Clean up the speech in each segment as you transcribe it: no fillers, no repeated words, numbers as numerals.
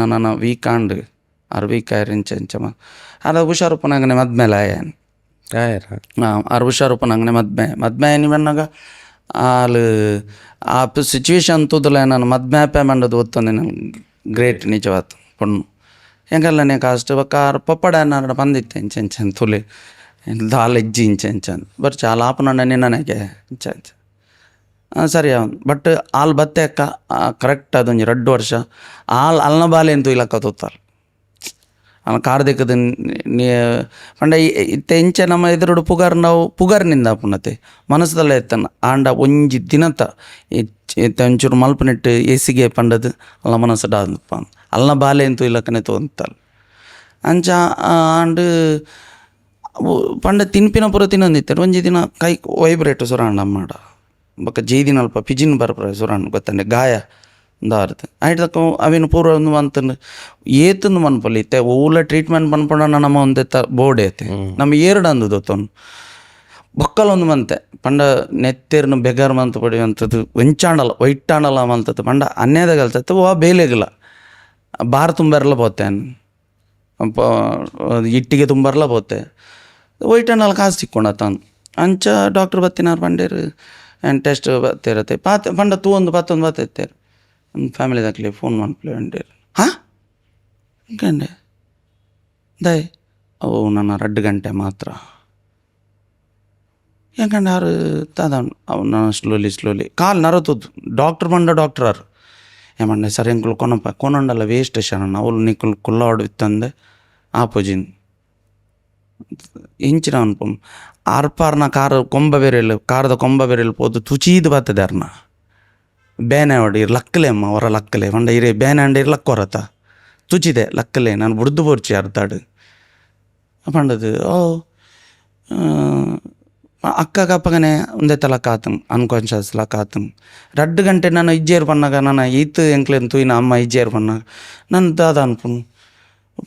ನನ್ನ ವೀಕಾಂಡ್ ವೀಕ್ ಇಂಚೆಂಚಮ ಅದು ಹುಷಾರುಪ್ಪನಂಗನೆ ಮದ್ಮೇಲೆ ಆಯನ್ ಆರು ಹುಷಾರುಪ್ಪನಂಗನೆ ಮದ್ಮೆ ನೀವನ್ನಾಗ వాళ్ళు ఆ సిచ్యువేషన్ తూదులే నన్ను మద్మ్యాపే మండదు వస్తుంది నేను గ్రేట్ నిజవాత్ పొన్ను ఎంకల్లనే కాస్ట్ ఒక పప్పడాన్న పందిತ್ತೆ ఇంచెంచన్ ತುಲೆ ದಾಲೆಜ್ಜಿ ಇಂಚೆಂಚನ್ ಬಟ್ చాలా ಆಪನಂಡ ನಿನ್ನನೆಗೆ ಇಂಚೆಂಚ ಸರಿ ಅವನು ಬಟ್ ಆಲ್ ಬತ್ತೆ ಅಕ್ಕ ಕರೆಕ್ಟ್ ಅದೊಂದು 2 ವರ್ಷ ಅಲ್ನ ಬಾಲೆ ಅಂತೂ ಇಲ್ಲಕ್ಕ ತೋತಾರ ಅವನು ಕಾರ್ ದಿಕ್ಕದ ಪಂಡ ಇತ್ತೆ ಇಂಚೆ ನಮ್ಮ ಎದುರುಡು ಪುಗಾರ್ನಿಂದ ಪುಣತೆ ಮನಸ್ಸದಲ್ಲ ಎತ್ತನ ಆಂಡ ಒಂಜಿ ದಿನತ ಒಂಚೂರು ಮಲ್ಪನಿಟ್ಟು ಎಸಿಗೆ ಪಂಡದು ಅಲ್ಲ ಮನಸ್ಸು ಡಾದಪ್ಪ ಅಲ್ನ ಬಾಲೆ ಅಂತೂ ಇಲ್ಲಕ್ಕನೆ ತೋಂತಲ್ಲ ಅಂಚ ಆಂಡ್ ಪಂಡ ತಿನ್ಪಿನ ಪುರ ತಿನ್ನೊಂದಿತ್ತಾರೆ ಒಂಜಿ ದಿನ ಕೈ ವೈಬ್ರೇಟ್ ಸುರಾಂಡ ಮಾಡ ಬೊಕ್ಕ ಜೈದಿನ ಅಲ್ಪ ಪಿಜಿನ್ ಬರ್ಪರ ಸುರಾಂಡ್ ಗೊತ್ತಂಡೆ ಗಾಯ ದಾರ್ದು ಆಯ್ತಕ್ಕ ಅವೇನು ಪೂರ್ವ ಒಂದು ಮಂತಂದು ಏತಂದು ಮನ್ಪಲ್ಲಿ ಇತ್ತೆ ಓಲ ಟ್ರೀಟ್ಮೆಂಟ್ ಮನ್ಪೊಂಡ ನಮ್ಮ ಒಂದೇ ಬೋರ್ಡ್ ಐತೆ ನಮ್ಗೆ ಎರಡು ಅಂದು ದೊತ್ತೊಂದು ಬೊಕ್ಕಲೊಂದು ಮಂತೆ ಪಂಡ ನೆತ್ತೇರ್ನು ಬೆಗಾರ್ ಮಂತ್ ಪಡೆಯುವಂಥದ್ದು ವೆಂಚಾಂಡಲ ವೈಟಾಂಡಲ ಮಂತದ್ದು ಪಂಡ ಅನ್ನೇದ ಕಲ್ತತ್ತು ಓ ಬೇಲೆಗಿಲ್ಲ ಬಾರ್ ತುಂಬರಲ್ಲ ಪೋತೆ ಇಟ್ಟಿಗೆ ತುಂಬರಲ್ಲ ಪೋತೆ ವೈಟಾಂಡಲ ಕಾಸು ಸಿಕ್ಕೊಂಡ ತಾನು ಅಂಚ ಡಾಕ್ಟರ್ ಬತ್ತಿನಾರು ಪಂಡೇರು ಟೆಸ್ಟ್ ಬತ್ತಿರತ್ತೆ ಪಂಡ ತೂ ಒಂದು ಪತ್ತೊಂದು ಬತ್ತೈತೇರು ಫ್ಯಾಮಿಲಿದಾಗಲಿ ಫೋನ್ ಮಾಡ್ಪ್ಲೇ ಅಂಡೇರು ಹಾಂ ಇಂಕಂಡೆ ದಯ್ ಅವು ನನ್ನ 2 ಗಂಟೆ ಮಾತ್ರ ಎಂಕಂಡೆ ಯಾರು ತಾದವನು ಅವನ ಸ್ಲೋಲಿ ಕಾಲು ನರತದ್ದು ಡಾಕ್ಟರ್ ಡಾಕ್ಟರ್ ఏమండే సరే ఇంకులు కొనండల వేస్ట్ అన్న అవులు నీకు కుల్లాడు ఇత్తందే ఆపోజిన్ ಇಂಚಿನ ಅನ್ಪಮ್ ಆರ್ಪಾರ್ನ ಕಾರದ ಕೊಂಬ ಬೆರೆಯಲ್ಲಿ ಪೋದು ತುಚೀದು ಬರ್ತದೆ ಅರ್ನ ಬೇನೆ ಹೊಡಿ ಲಕ್ಕಲೆ ಅಮ್ಮ ಹೊರ ಲಕ್ಕಲೆ ಹೊಂಡ ಇರೇ ಬೇನೆ ಅಂಡೆ ಲಕ್ಕ ಹೊರತ ತುಚಿದೆ ಲಕ್ಕಲೆ ನಾನು ಬುಡ್ದು ಬೋರ್ಚಿ ಅರ್ತಾಡು ಪಂಡದು ಓ ಅಕ್ಕ ಕಪ್ಪಗನೆ ಒಂದೇ ತಲ ಕಾತಂ ಅನ್ಕಾನ್ಷಿಯಸ್ ಲ ಕಾತಂ 2 ಗಂಟೆ ನಾನು ಇಜ್ಜೇರು ಪನ್ನಾಗ ನಾನು ಈತ್ ಎಂಕ್ಲೆನ್ ತೂಯಿನ ಅಮ್ಮ ಇಜ್ಜೇರು ಪನ್ನಾಗ ನನ್ನ ದಾದ ಅನ್ಪುನು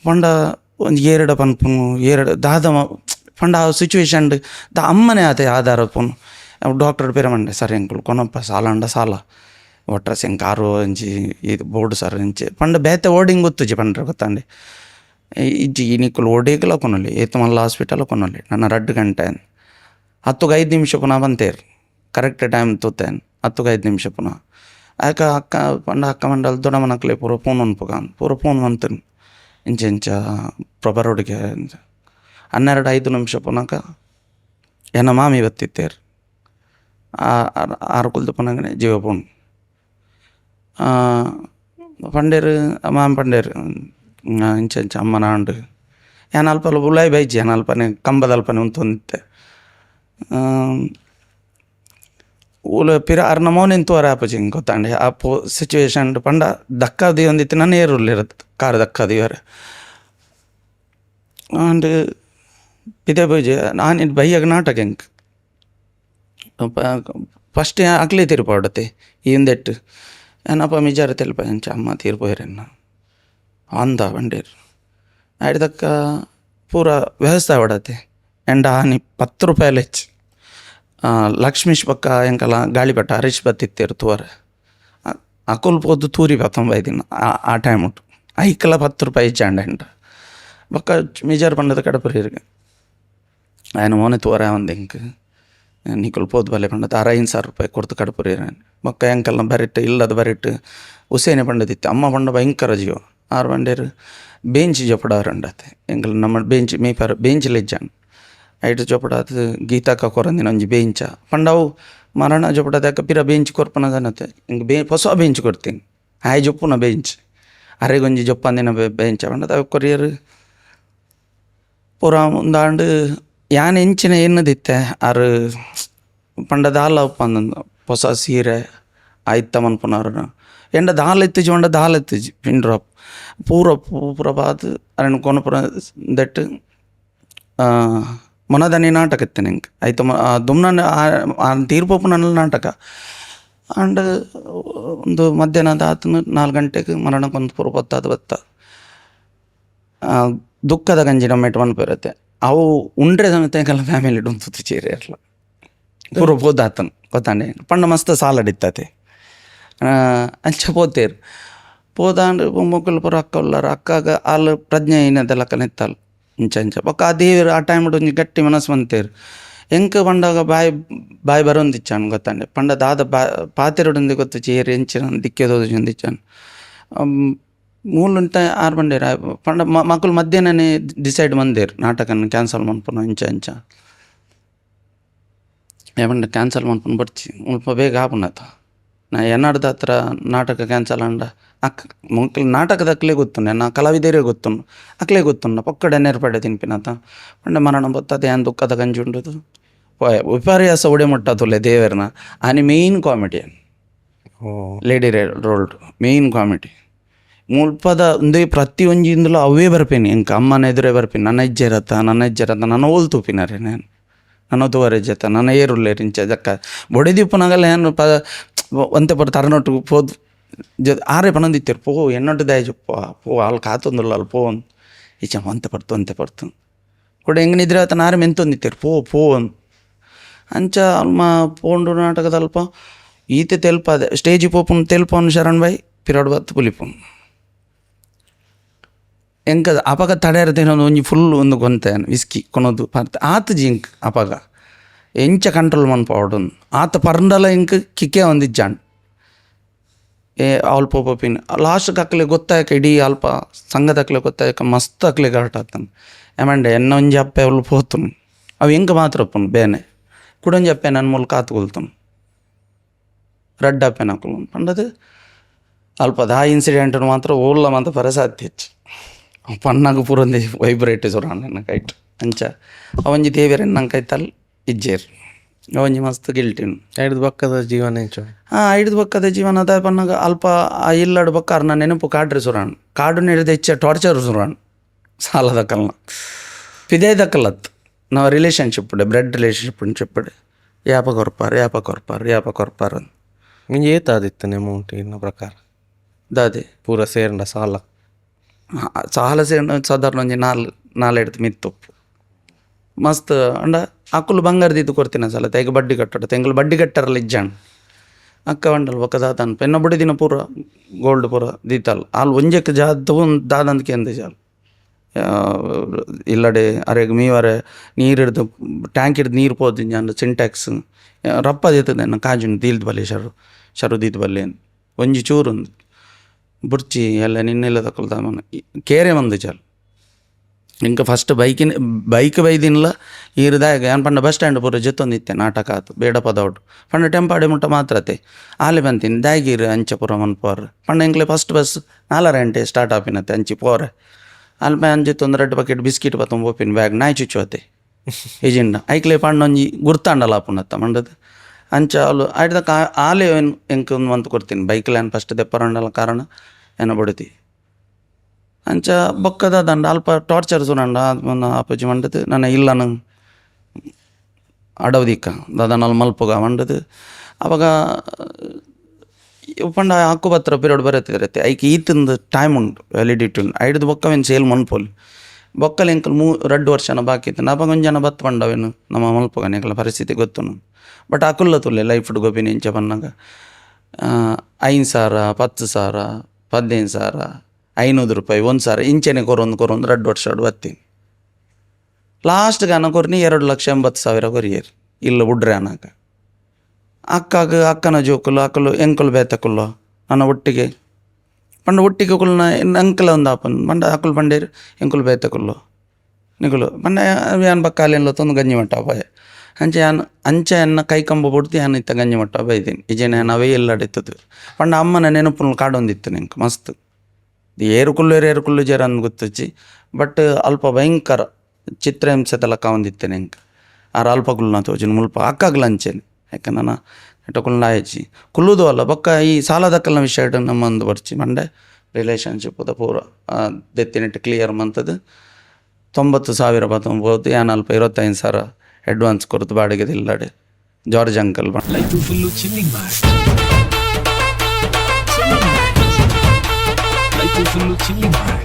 ಪಂಡ ಒಂದು 2 ಪನ್ಪುನು 2 ದಾದ ಪಂಡ ಆ ಸಿಚುವೇಶನ್ ದ ಅಮ್ಮನೇ ಆತೆ ಆಧಾರ ಪುನು ಡಾಕ್ಟರ್ ಪೇರ ಮಂಡೆ ಸರ್ ಎಂಕುಲು ಕೊನಪ್ಪ ಸಾಲ ಅಂಡ ಸಾಲ ಒಟ್ರ ಕಾರು ಅಂಚಿ ಇದು ಬೋರ್ಡು ಸರ್ ಅಂಚೆ ಪಂಡ ಬೇತೆ ಓಡಿಂಗ್ ಗೊತ್ತುಜಿ ಪಂಡ್ರೆ ಗೊತ್ತಾಂಡೆ ಇಜ್ಜಿ ನೀಕುಲು ಓಡೇಕಲ ಕೊನೊಲಿ ಏತು ಮಲ್ಲ ಹಾಸ್ಪಿಟಲ್ ಕೊನೊಲಿ ನನ್ನ 2 ಗಂಟೆ 10-5 ನಿಮಿಷ ಪುನಃ ಬಂತೇರು ಕರೆಕ್ಟ್ ಟೈಮ್ ತೂತೇನು 10-5 ನಿಮಿಷ ಪುನಃ ಆಕ ಅಕ್ಕ ಪಂಡ ಅಕ್ಕ ಮಂಡಲ್ ದೊಡ್ಡ ಮನಕ್ಲೆ ಪೂರ ಫೋನ್ ಅನ್ಪಗಾನ್ ಪೂರ ಫೋನ್ ಬಂತನು ಇಂಚ ಪ್ರೊಬರೋಡಿಗೆ 12-5 ನಿಮಿಷ ಪುನಕ ಎನ್ನ ಮಾಮಿ ಬತ್ತಿತ್ತೇರು ಆರು ಕುಲ್ದು ಪುನಗನೆ ಜೀವ ಪೋಣು ಪಂಡೇರು ಮಾಮ ಪಂಡೇರು ಇಂಚ ಅಮ್ಮನ ಆಂಡು ಏನು ಅಲ್ಪಲ್ಲ ಉಲಾಯಿ ಬೈಜಿ ಏನು ಅಲ್ಪನೆ ಕಂಬದ ಅಲ್ಪನೆ ಉಂತೊಂದಿತ್ತೆ ಊಲ ಪಿರ ಅರ್ನ ಮೌನಿನ ತೋರ ಆಪಜಿ ಗೊತ್ತಾಂಡೆ ಆ ಸಿಚುವೇಶನ್ ಪಂಡ ದಕ್ಕದಿ ಒಂದಿತ್ತು ನನ್ನ ಏರುಲ್ಲಿರತ್ತೆ ಕಾರು ದಕ್ಕದಿ ಇವರ ಅಂಡ್ ಪಿದೆ ಬೈಜಿ ನಾನು ಬೈಯಾಗ ನಾಟಕ ಹೆಂಗೆ ಫಸ್ಟ್ ಅಕ್ಲಿ ತೀರ್ಪಾಡತ್ತೆ ಈ ಹಿಂದೆಟ್ಟು ಏನಪ್ಪ ಮಿಜಾರ ತೆಲ್ಪ ಹೆಂಚ ಅಮ್ಮ ತೀರ್ಪೋಯ್ರೆನ್ನ ಅಂದ ಬಂಡೇರು ಆಯ್ದಕ್ಕ ಪೂರ ವ್ಯವಸ್ಥೆ ಹೊಡತ್ತೆ ಎಂಡ ಹಾನಿ 10 ರೂಪಾಯಿ ಹೆಚ್ಚು ಲಕ್ಷ್ಮೀಶ್ ಪಕ್ಕ ಎಂಕಲ್ಲ ಗಾಳಿಪಟ ಹರೀಶ್ ಬತ್ತಿತ್ತೇರು ತೋರೆ ಅಕುಲ್ ಪೋದು ತೂರಿ 19 ದಿನ ಆ ಟೈಮ್ ಉಂಟು ಐಕಲ್ಲ 10 ರೂಪಾಯಿ ಹೆಚ್ಚಾಂಡ ಎಂಡ ಪಕ್ಕ ಮಿಜಾರ್ ಪಂಡದ ಕಡಪರಿಗೆ ఆయన ಮೋನೆ ತೋರೆ ಒಂದು ಹೆಂಗೆ ನೀಕುಲ್ ಪೋದು ಬಲೆ ಪಂಡದ 5,000 ರೂಪಾಯಿ ಕೊಡ್ತು ಕಡಪುರಿ ಮಕ್ಕ ಎಂಕಲ್ಲ ಬರಿಟ್ಟು ಇಲ್ಲದ ಬರಿಟ್ಟು ಹುಸೇನೆ ಪಂಡದಿತ್ತು ಅಮ್ಮ ಪಂಡ ಭಯಂಕರ ಜೀವ 6 ಬಂಡೇರು ಬೇಂಚ್ ಜೊಪಡಾರಂಡತ್ತೆ ಎಂಕಲ್ ನಮ್ಮ ಬೇಂಚ್ ಮೇಪರ್ ಬೇಂಚ್ಲಿ ಇಜ್ಜಾನ್ ಐಟು ಜೊಪಡಾದ ಗೀತಾಕ ಕೊರಂದಿನ ಒಂಜಿ ಬೇಂಚ ಪಂಡವು ಮರಣ ಜೊಪಡಾದ ಪಿರ ಬೇಂಚ್ ಕೊರ್ಪನದನತ್ತೆ ಹಿಂಗೆ ಹೊಸ ಬೇಂಚ್ ಕೊಡ್ತೀನಿ ಹಾಯ್ ಜೊಪ್ಪುನ ಬೇಂಚ್ ಅರೆಗೊಂಜಿ ಜೊಪ್ಪಂದಿನ ಬೇಂಚ ಪಂಡದ ಕೊರಿಯರು ಪೂರ ಮುಂದಾಂಡು ಯಾನ್ ಎಂಚಿನ ಏನದಿತ್ತೆ ಆರು ಪಂಡ ದಾಲ ಉಪ್ಪಂದ ಹೊಸ ಸೀರೆ ಆಯ್ತ ಮನ್ಪುನಾರು ಎಂಡ ದಾಲ್ ಎತ್ತಿಜಿ ಪಂಡ ದಾಲ್ ಎತ್ತಿಜಿ ಪಿನ್ ಡ್ರಾಪ್ ಪೂರ ಬಾದ್ ಅರಣ ಕೊನಪುರ ದಟ್ಟು ಮೊನದನಿ ನಾಟಕ ಇತ್ತೆ ನಂಗೆ ಆಯ್ತು ದುಮ್ನ ತೀರ್ಪೋಪು ನನ್ನ ನಾಟಕ ಅಂಡ್ ಒಂದು ಮಧ್ಯಾಹ್ನದ 4 ಗಂಟೆಗೆ ಮರಣಕ್ಕೊಂದು ಪೂರ ಬತ್ತ ದುಃಖದ ಗಂಜಿ ನಮ್ಮೆಟ್ಟು ಮನ್ಪಿರುತ್ತೆ ಅವು ಉಂಡ್ರೆ ಸಮೇತ ಎಂಕಲ್ಲ ಫ್ಯಾಮಿಲಿ ಉಂತು ಚೀರೆ ಇರಲ್ಲ ಪೂರ ಬೋದಾತನು ಗೊತ್ತಾಂಡೆ ಪಂಡ ಮಸ್ತ್ ಸಾಲ ಹಿಡಿತತೆ ಅಂಚ ಪೋತೇರು పోదాండు మొక్కులు ಪೂರ ಅಕ್ಕ ಉಳ್ಳಾರ ಅಕ್ಕಾಗ వాళ్ళు ಪ್ರಜ್ಞೆ ಏನದ ಲೆಕ್ಕನ ಇತ್ತಲ್ಲ ಇಂಚ ಬೊಕ್ಕ ಆ ದೇವರು ಆ ಟೈಮ್ ಒಂಜಿ ಗಟ್ಟಿ ಮನಸ್ಸು ಬಂತೇರು ಎಂಕ ಪಂಡಾಗ ಬಾಯಿ ಬರೋಂದಿಚ್ಚಾನು ಗೊತ್ತಂಡೆ ಪಂಡ ದಾದ ಪಾತೆರೊಡೊಂದು ಗೊತ್ತು ಚೇರು ಎಂಚಿನ ದಿಕ್ಕೆದೋದು ಚಂದಿಚ್ಚಾನು ಮೂಲುಂಟ 6 ಬಂಡೇರು ಪಂಡ ಮಕ್ಕಳು ಮಧ್ಯಾಹ್ನನೇ ಡಿಸೈಡ್ ಮಂದೇರು ನಾಟಕನ ಕ್ಯಾನ್ಸಲ್ ಮನ್ಪುನ ಇಂಚ ఏమంటే క్యాన్సల్ మనుకుని బట్టి ముಲ್ಪ ಬೇಗ ಆಪುನತ ನಾ ಎನ್ನಾಡ್ದ ಹತ್ರ ನಾಟಕ ಕ್ಯಾನ್ಸಲ್ ಅಂಡ ಮೊಕ್ಕಲು ನಾಟಕದ ಅಕ್ಲೇ ಗೊತ್ತುಂಡೆ ನಾ ಕಲಾವಿದರೇ ಗೊತ್ತುಂಡು ಅಕ್ಲೇ ಗೊತ್ತುಂಡ ಪೊಕ್ಕಡೆ ನೆರ್ಪಡೆ ತಿನ್ಪಿನತ ಪಂಡ ಮರಣ ಬತ್ತದ ಏನು ದುಃಖದ ಗಂಜಿ ಉಂಡದು ವಿಪರ್ಯಾಸ ಒಡೆ ಮುಟ್ಟತುಲ್ಲೆ ದೇವರನ ಆನೆ main comedian lady rolled main comedy ಮುಲ್ಪದ ಒಂದೇ ಪ್ರತಿ ಒಂಜಿಂದಲೂ ಅವೇ ಬರ್ಪೇನಿ ಇಂಕ ಅಮ್ಮನ ಎದುರೇ ಬರ್ಪೇನಿ ನನ್ನ ಹೆಜ್ಜೆ ಇರತ್ತ ನನ್ನ ಓಲ್ ತೂಪಿನಾರೆ ನಾನು ನನ್ನ ತೋರೆ ಜೊತೆ ನನ್ನ ಏರುಲ್ಲೇರಿಂಚ ಜಕ್ಕ ಬೊಡೆದಿಪ್ಪನಾಗಲ್ಲ ಏನು ಒಂತೆ ಪರ ತರನೊಟ್ಟು ಪೋದು ಆರೇ ಪನೊಂದಿತ್ತೇರು ಪೋ ಎನ್ನೊಟ್ಟು ದಯಜು ಪೋ ಅಲ್ಲಿ ಕಾತೊಂದುಲ್ಲ ಅಲ್ಲಿ ಪೋ ಈಚ ಒಂತೆ ಪಡ್ತು ಕೂಡ ಹೆಂಗೆ ನಿದ್ರೆ ಆತನ ಆರೆ ಮೆಂತೊಂದಿತ್ತೇರು ಪೋ ಅಂಚ ಅಲ್ಮ ಪೋಂಡು ನಾಟಕದ ಅಲ್ಪ ಈತೆ ತೆಲ್ಪದೆ ಸ್ಟೇಜಿಗೆ ಪೋಪುನ್ ತೆಲ್ಪವನು ಶರಣ್ ಬಾಯ್ ಪಿರಾಡು ಬತ್ತು ಪುಲಿಪುನ್ ಎಂಕ ಅಪಗ ತಡೆಯರದೇನೋ ಒಂಜಿ ಫುಲ್ ಒಂದು ಗೊಂತೆನು ವಿಸ್ಕಿ ಕೊನೋದು ಪಾರ್ತೆ ಆತ ಜಿಂಕ್ ಅಪಗ ಎಂಚ ಕಂಟ್ರೋಲ್ ಮನ್ಪವಡು ಆತ ಪರ್ಂಡಲ ಇಂಕ್ ಕಿಕ್ಕೆ ಒಂದಿಜ್ಜಾಂಡ್ ಅಲ್ಪ ಪೋಪಿನ ಲಾಸ್ಟ್ಗೆ ಅಕ್ಲೆ ಗೊತ್ತಾಯಕ ಇಡೀ ಅಲ್ಪ ಸಂಘದ ಅಕ್ಲೆ ಗೊತ್ತಾಯಕ ಮಸ್ತ್ ಅಕ್ಲೆ ಕರೆಕ್ಟ್ ಆಗ್ತಾನೆ ಏಮಂಡೆ ಎನ್ನ ಒಂಜಿ ಅಪ್ಪೆ ಅವಳು ಪೋತುನು ಅವು ಹೆಂಗೆ ಮಾತ್ರ ಒಪ್ಪನು ಬೇನೆ ಕುಡೊಂಜಿ ಅಪ್ಪೆ ನನ್ನ ಮೂಲ ಕಾತುಕೊಳ್ತಾನು ರಡ್ಡ ಅಪ್ಪೆ ಹಾಕಲು ಪಂಡದು ಅಲ್ಪದ ಆ ಇನ್ಸಿಡೆಂಟ್ ಮಾತ್ರ ಓಲ್ಲ ಮಾತ್ರ ಪರಸಾಧ್ಯ ಹೆಚ್ಚು ಪನ್ನಾಗ ಪೂರೊಂದು ವೈಬ್ರೇಟ್ ಸುರಾಣ ನನ್ನ ಕೈಟ್ ಅಂಚ ಅವಂಜಿ ದೇವೇರ ನಂಕೈತಲ್ಲಿ ಇಜ್ಜೇರು ಅವಂಜಿ ಮಸ್ತ್ ಗಿಲ್ಟಿನು ಐದು ಬಕ್ಕದ ಜೀವನ ಹೆಚ್ಚು ಐದು ಬಕ್ಕದ ಜೀವನ ಅದ ಪನ್ನಾಗ ಅಲ್ಪ ಆ ಇಲ್ಲಾಡು ಬಕ್ಕಾರ ನನ್ನ ನೆನಪು ಕಾಡ್ರಿ ಸುರಾಣ ಕಾಡು ಹಿಡಿದ ಹೆಚ್ಚ ಟಾರ್ಚರ್ ಸುರಾಣ ಸಾಲ ದಕ್ಕಲ್ನ ಪಿದೇ ದಕ್ಕಲತ್ ನಾವು ರಿಲೇಷನ್ಶಿಪ್ ಬ್ಲಡ್ ರಿಲೇಷನ್ಶಿಪ್ చెప్పడు యాప కొరపారు అని ఇంక ఏతాదిತ್ತು అమౌంట్ ఇన్న ప్రకారం దాది ಪೂರ ಸೇರಂಡ ಸಾಲ ಸೇರಿನ ಸಾಧಾರಣ ಒಂಜಿ ನಾಲೆಡ್ದು ಮಿತ್ತು ಮಸ್ತ್ ಅಂಡ ಅಕ್ಕಲು ಬಂಗಾರ ದೀತು ಕೊಡ್ತೀನಿ ಸಲ ತೆಗ ಬಡ್ಡಿ ಕಟ್ಟಡ ತೆಂಗಳು ಬಡ್ಡಿ ಕಟ್ಟಾರಲ್ಲ ಇಜ್ಜಾಣ ಅಕ್ಕ ಬಂಡಲ್ ಒಕ್ಕ ದಾತನ್ ಪೆನ್ನ ಬುಡಿ ದಿನ ಪೂರ ಗೋಲ್ಡ್ ಪೂರ ದೀತಲ್ಲ ಅಲ್ಲಿ ಒಂಜಕ್ಕೆ ಜಾತವು ದಾದಂದಕ್ಕೆ ಅಂದೆ ಜಾಲ ಇಲ್ಲಡೆ ಅರೆಗೆ ಮೀವರೆ ನೀರು ಹಿಡ್ದು ಟ್ಯಾಂಕ್ ಹಿಡ್ದು ನೀರು ಪೋದಿಂಜ ಅಂಡ್ ಸಿಂಟ್ಯಾಕ್ಸ್ ರಪ್ಪ ದೀತದೆ ನಾ ಕಾಜುಂಡು ದೀಲ್ದು ಬಲ್ಲೆ ಶರು ದೀತು ಬಲ್ಲೆ ಒಂಜಿ ಚೂರು ಬುರ್ಚಿ ಎಲ್ಲ ನಿನ್ನೆಲ್ಲ ತಕೊಳ್ತಾ ಮನ ಕೇರೆ ಮಂದು ಚಾಲು ಇಂಕ ಫಸ್ಟ್ ಬೈಕ್ ಬೈದಿನಲ್ಲ ಈರ್ದಾಗ ಏನು ಪಂಡ ಬಸ್ ಸ್ಟ್ಯಾಂಡ್ ಪೂರ ಜೊತ್ತೊಂದಿತ್ತೆ ನಾಟಕ ಆತು ಬೇಡ ಪದೌಡು ಪಂಡ ಟೆಂಪಾಡೆ ಮುಟ್ಟ ಮಾತ್ರತೆ ಆಲೆ ಬಂತೀನಿ ದಾಗಿರು ಅಂಚೆ ಪೂರ ಮನ್ಪೋರ್ರೆ ಪಂಡ ಇಂಕ್ಲೆ ಫಸ್ಟ್ ಬಸ್ 4 ಗಂಟೆ ಸ್ಟಾರ್ಟ್ ಆಪಿನತ್ತೆ ಅಂಚಿ ಪೋರೆ ಅಲ್ಪ ಅಂಜಿತ್ತು ಒಂದು 2 ಬಕೆಟ್ ಬಿಸ್ಕಿಟ್ ಪತ್ತೊಂದು ಓಪಿನ ಬ್ಯಾಗ್ ನಾಯಿ ಚುಚ್ಚುವತ್ತೆ ಏಜೆಂಡ ಐಕ್ಲೆ ಪಂಡ ಒಂಜಿ ಗುರ್ತಾಂಡಲ್ಲ ಆಪುನತ್ತ ಮಂಡದು ಅಂಚ ಅವಳು ಆಯ್ತದ ಆಲೆ ಎಂಕ ಒಂದು ಮಂತ್ ಕೊಡ್ತೀನಿ ಬೈಕ್ಲೆ ಏನು ಫಸ್ಟ್ ದೆಪ್ಪರಂಡಲ್ಲ ಕಾರಣ ಏನೋ ಬಿಡ್ತಿ ಅಂಚ ಬೊಕ್ಕದ ದಂಡ ಅಲ್ಪ ಟಾರ್ಚರ್ ಸುರಂಡ ಅಪ್ಪಜಿ ಮಂಡದು ನನ್ನ ಇಲ್ಲ ನಂಗೆ ಅಡವದಿಕ್ಕ ದಾದನಲ್ಲಿ ಮಲ್ಪುಗ ಮಂಡದು ಅವಾಗ ಪಂಡ ಹಾಕು ಬತ್ರ ಪೀರಿಯಡ್ ಬರತ್ತಿರತ್ತೆ ಐಕೆ ಈತಂದು ಟೈಮ್ ಉಂಟು ವ್ಯಾಲಿಡಿಟಿ ಉಂಟು ಐಡ್ದು ಬೊಕ್ಕವೇನು ಸೇಲ್ ಮನ್ಪೋಲಿ ಬೊಕ್ಕಲು ಎಂಕಲ್ 2 ವರ್ಷನ ಬಾಕಿ ಇತ್ತು ನಾ ಒಂದು ಜನ ಬತ್ತು ಬಂಡವೇನು ನಮ್ಮ ಮಲ್ಪುಗನೆಲ್ಲ ಪರಿಸ್ಥಿತಿ ಗೊತ್ತು ನಮ್ಗೆ ಬಟ್ ಹಾಕುಲ್ಲ ತುಲ್ಲೆ ಲೈಫ್ ಗೋಪಿನ ಇಂಚ ಬಂದಾಗ 5,000 10,000 15,000 500 ರೂಪಾಯಿ 1,000 ಇಂಚೆನೆ ಕೊರೊಂದು 2 ವರ್ಷ ಬತ್ತೀನಿ ಲಾಸ್ಟ್ಗೆ ಅನ್ನ ಕೊರ್ನಿ 2,80,000 ಕೊರಿಯರ್ ಇಲ್ಲ ಬಿಡ್ರೆ ಅನ್ನಕ ಅಕ್ಕನ ಜೋಕುಲು ಅಕ್ಕಲು ಎಂಕಲು ಬೇತಕುಲ್ಲು ನನ್ನ ಒಟ್ಟಿಗೆ ಪಂಡ ಒಟ್ಟಿಗೆ ಕುಲ್ನ ಅಂಕಲ ಒಂದು ಆಪನ್ ಪಂಡ ಅಕ್ಕಲು ಪಂಡೇರು ಎಂಕುಲು ಬೇತಕುಲ್ಲು ನಿಗುಲು ಪಂಡ ಯಾನ್ ಬಕ್ಕಾಲೆಲ್ಲ ತಂದು ಗಂಜಿ ಮಟ್ಟ ಅಪಾಯ ಅಂಚೆ ಅನ್ನ ಕೈ ಕಂಬ ಬಿಡ್ತಿ ನಾನು ಇತ್ತ ಗಂಜಿ ಮಟ್ಟ ಬೈತೀನಿ ಈಜೇನೆ ನಾವೇ ಎಲ್ಲಾಡಿತ್ತದು ಪಂಡ ಅಮ್ಮನ ನೆನಪು ಕಾಡೊಂದಿತ್ತು ನಿಂಗೆ ಮಸ್ತ್ ಏರುಕುಲ್ಲು ಜರ ಅಂದ್ ಗೊತ್ತಚ್ಚಿ ಬಟ್ ಅಲ್ಪ ಭಯಂಕರ ಚಿತ್ರಹಿಂಸೆದೆಲ್ಲ ಕಾವಂದಿತ್ತೆ ನಿಂಗೆ ಅಲ್ಪಗುಲ್ನ ತೋಜಿನ ಮುಲ್ಪ ಅಕ್ಕಾಗ್ಲ ಅಂಚೇನೆ ಯಾಕೆ ನಾನು ಎಟಕುಲ್ನ ಆಯ್ಚಿ ಕುಲ್ಲುದು ಅಲ್ಲ ಬೊಕ್ಕ ಈ ಸಾಲದಕ್ಕಲ್ನ ವಿಷಯ ನಮ್ಮೊಂದು ಬರ್ಚಿ ಮಂಡೆ ರಿಲೇಷನ್ಶಿಪ್ ಪೂರ ದೆತ್ತಿನಿಟ್ಟು ಕ್ಲಿಯರ್ ಮಂತದ್ದು 90,000 ಬತ್ತೊಂಬೋದು ಏನು ಅಲ್ಪ 25,000 ಅಡ್ವಾನ್ಸ್ ಕೊಡ್ತು ಬಾಡಿಗೆ ಇಲ್ಲಾಡೆ George uncle life full chilling ಮಾಡಿ